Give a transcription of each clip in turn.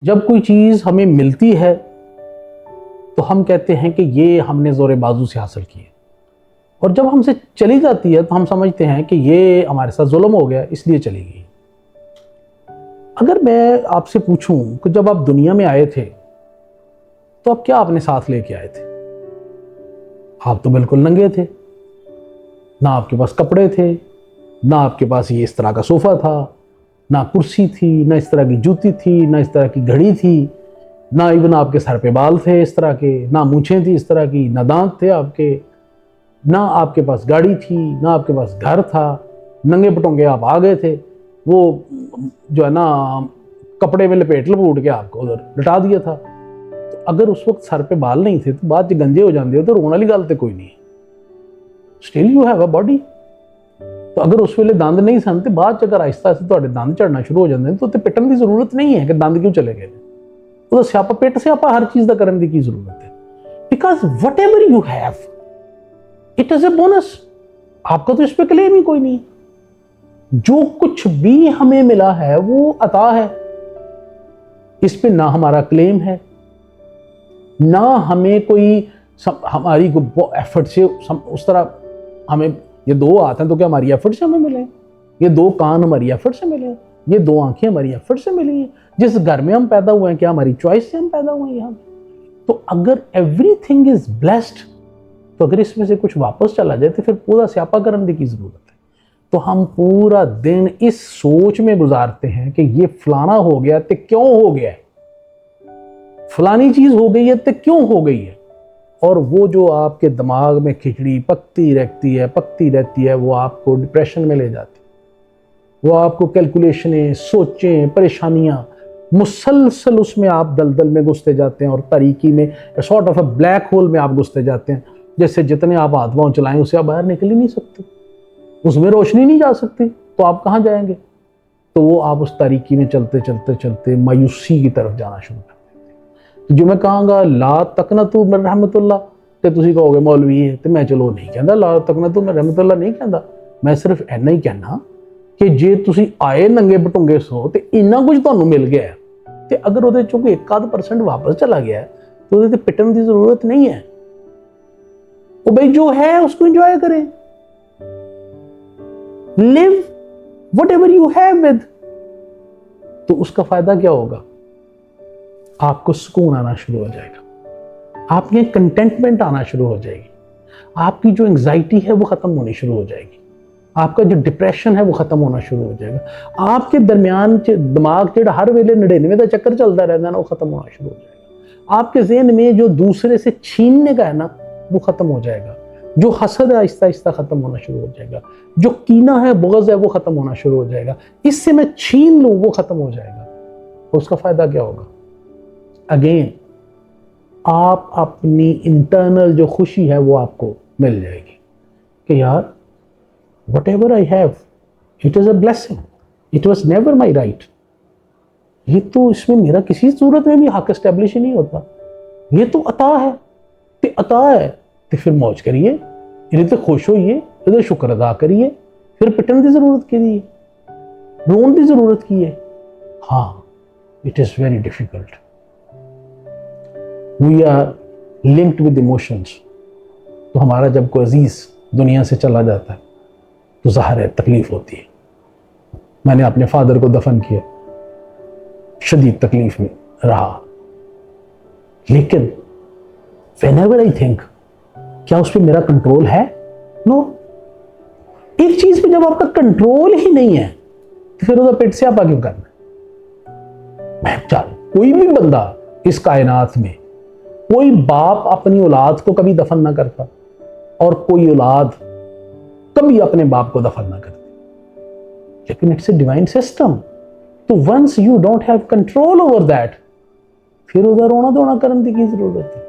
जब कोई चीज़ हमें मिलती है तो हम कहते हैं कि ये हमने ज़ोर बाजू से हासिल की है, और जब हमसे चली जाती है तो हम समझते हैं कि ये हमारे साथ जुल्म हो गया इसलिए चली गई। अगर मैं आपसे पूछूं कि जब आप दुनिया में आए थे तो आप क्या अपने साथ लेके आए थे? आप तो बिल्कुल नंगे थे, ना आपके पास कपड़े थे, ना आपके पास ये इस तरह का सोफ़ा था, ना कुर्सी थी, ना इस तरह की जूती थी, ना इस तरह की घड़ी थी, ना इवन आपके सर पे बाल थे इस तरह के, ना मूछें थी इस तरह की, ना दांत थे आपके, ना आपके पास गाड़ी थी, ना आपके पास घर था। नंगे पटोंगे आप आ गए थे, वो जो है ना कपड़े में लपेट के आपको उधर लटा दिया था। तो अगर उस वक्त सर पे बाल नहीं थे तो बात गंजे हो जाते हो तो रोने वाली गल तो कोई नहीं। Still you have a body. तो अगर उस वेले दंद नहीं सन तो बाद अगर आहिस्ता आहिस्ता दंद झड़ना शुरू हो जाते तो पिटन की जरूरत नहीं है कि दंद क्यों चले गए। तो स्यापा पिट स्यापा हर चीज का करने की जरूरत है, because what ever you have it is a bonus. आपका तो इस पे क्लेम ही कोई नहीं। जो कुछ भी हमें मिला है वो अता है, इस पे ना हमारा क्लेम है, ना हमें कोई हमारी एफर्ट से उस तरह हमें ये दो हाथ हैं तो क्या हमारी एफर्ट से हमें मिले? ये दो कान हमारी एफर्ट से मिले? ये दो आंखें हमारी एफर्ट से मिली हैं? जिस घर में हम पैदा हुए हैं क्या हमारी चॉइस से हम पैदा हुए हैं यहाँ? तो अगर एवरीथिंग इज ब्लेस्ड तो अगर इसमें से कुछ वापस चला जाए तो फिर पूरा स्यापा करने की जरूरत है। तो हम पूरा दिन इस सोच में गुजारते हैं कि ये फलाना हो गया तो क्यों हो गया, फलानी चीज हो गई है तो क्यों हो गई है। और वो जो आपके दिमाग में खिचड़ी पकती रहती है वो आपको डिप्रेशन में ले जाती है। वो आपको कैलकुलेशनें, सोचें, परेशानियां मुसलसल उसमें आप दलदल में घुसते जाते हैं और तारीकी में sort of a black hole में आप घुसते जाते हैं। जैसे जितने आप हाथ पांव चलाएं उससे आप बाहर निकल ही नहीं सकते, उसमें रोशनी नहीं जा सकती, तो आप कहाँ जाएंगे? तो वो आप उस तारीकी में चलते चलते चलते मायूसी की तरफ जाना शुरू कर। जो मैं कहूँगा ला तकनतु मिन रहमतुल्लाह ते तुसी कहोगे मौलवी है, तो मैं चलो नहीं कहता ला तकनतु मिन रहमतुल्लाह नहीं कहता। मैं सिर्फ इन्ना ही कहना कि जे तुसी आए नंगे बटुंगे सो तो इन्ना कुछ तुहानू मिल गया है, तो अगर उहदे चों कोई 1% वापस चला गया तो उहदे ते पिटन की जरूरत नहीं है। वो भाई जो है उसको एंजॉय करें, live what ever you have with. तो उसका फायदा क्या होगा? आपको सुकून आना शुरू हो जाएगा, आप में कंटेंटमेंट आना शुरू हो जाएगी, आपकी जो एंग्जाइटी है वो खत्म होनी शुरू हो जाएगी, आपका जो डिप्रेशन है वो खत्म होना शुरू हो जाएगा, आपके दरमियान दिमाग जो हर वेले 99 का चक्कर चलता रहता है ना वो खत्म होना शुरू हो जाएगा। आपके ज़हन में जो दूसरे से छीनने का है ना वो खत्म हो जाएगा, जो हसद है आहिस्ता आहिस्ता खत्म होना शुरू हो जाएगा, जो कीना है बुग़्ज़ है वो खत्म होना शुरू हो जाएगा, इससे मैं छीन लूँ वो खत्म हो जाएगा। तो उसका फायदा क्या होगा? अगेन आप अपनी इंटरनल जो खुशी है वो आपको मिल जाएगी कि यार what ever I have it is a blessing, it was never my right. ये तो इसमें मेरा किसी सूरत में भी हक एस्टेब्लिश ही नहीं होता, ये तो अता है। तो अता है तो फिर मौज करिए, ये तो खुश होइए, ये तो शुक्र अदा करिए, फिर पिटन की जरूरत की दी, रोन की जरूरत की है? हाँ, it is very difficult. We are linked with emotions. तो हमारा जब कोई अजीज दुनिया से चला जाता है तो ज़ाहिर है तकलीफ होती है। मैंने अपने फादर को दफन किया, शदीद तकलीफ में रहा, लेकिन व्हेनेवर आई थिंक क्या उस पर मेरा कंट्रोल है? नो। एक चीज पे जब आपका कंट्रोल ही नहीं है तो फिर उसका पेट स्यापा क्यों करना? मैं चल कोई भी बंदा इस कायनात में, कोई बाप अपनी औलाद को कभी दफन ना करता और कोई औलाद कभी अपने बाप को दफन ना करती, लेकिन इट्स ए डिवाइन सिस्टम। तो once you don't have control over that फिर उधर रोना धोना करने की जरूरत है,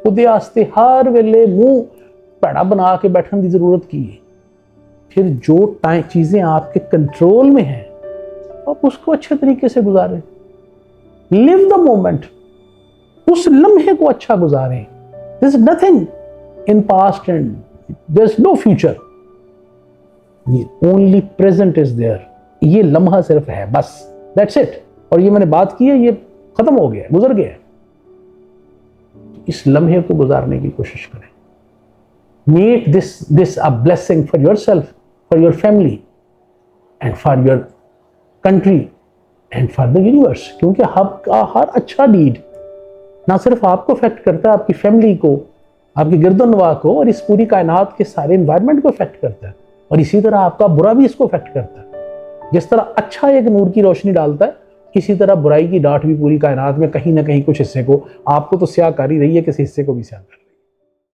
उदे आस्ते हर वेले मुंह पैड़ा बना के बैठने की जरूरत की है। फिर जो टाइम चीजें आपके कंट्रोल में हैं आप उसको अच्छे तरीके से गुजारें, लिव द मोमेंट, उस लम्हे को अच्छा गुजारें। There is nothing in past and there is no future, ये ओनली प्रेजेंट इज देयर। ये लम्हा सिर्फ है बस, दैट्स इट। और ये मैंने बात की है, ये खत्म हो गया, गुजर गया। इस लम्हे को गुजारने की कोशिश करें। Make this a blessing for your self, for your family and for your country and for the universe. क्योंकि आपका हर अच्छा डीड ना सिर्फ आपको अफेक्ट करता है, आपकी फैमिली को, आपकी गिरदोनवा को और इस पूरी कायनात के सारे एनवायरनमेंट को अफेक्ट करता है। और इसी तरह आपका बुरा भी इसको अफेक्ट करता है। जिस तरह अच्छा एक नूर की रोशनी डालता है, इसी तरह बुराई की डांट भी पूरी कायनात में कहीं ना कहीं कुछ हिस्से को, आपको तो स्याह कर ही रही है, किसी हिस्से को भी स्याह कर रही है।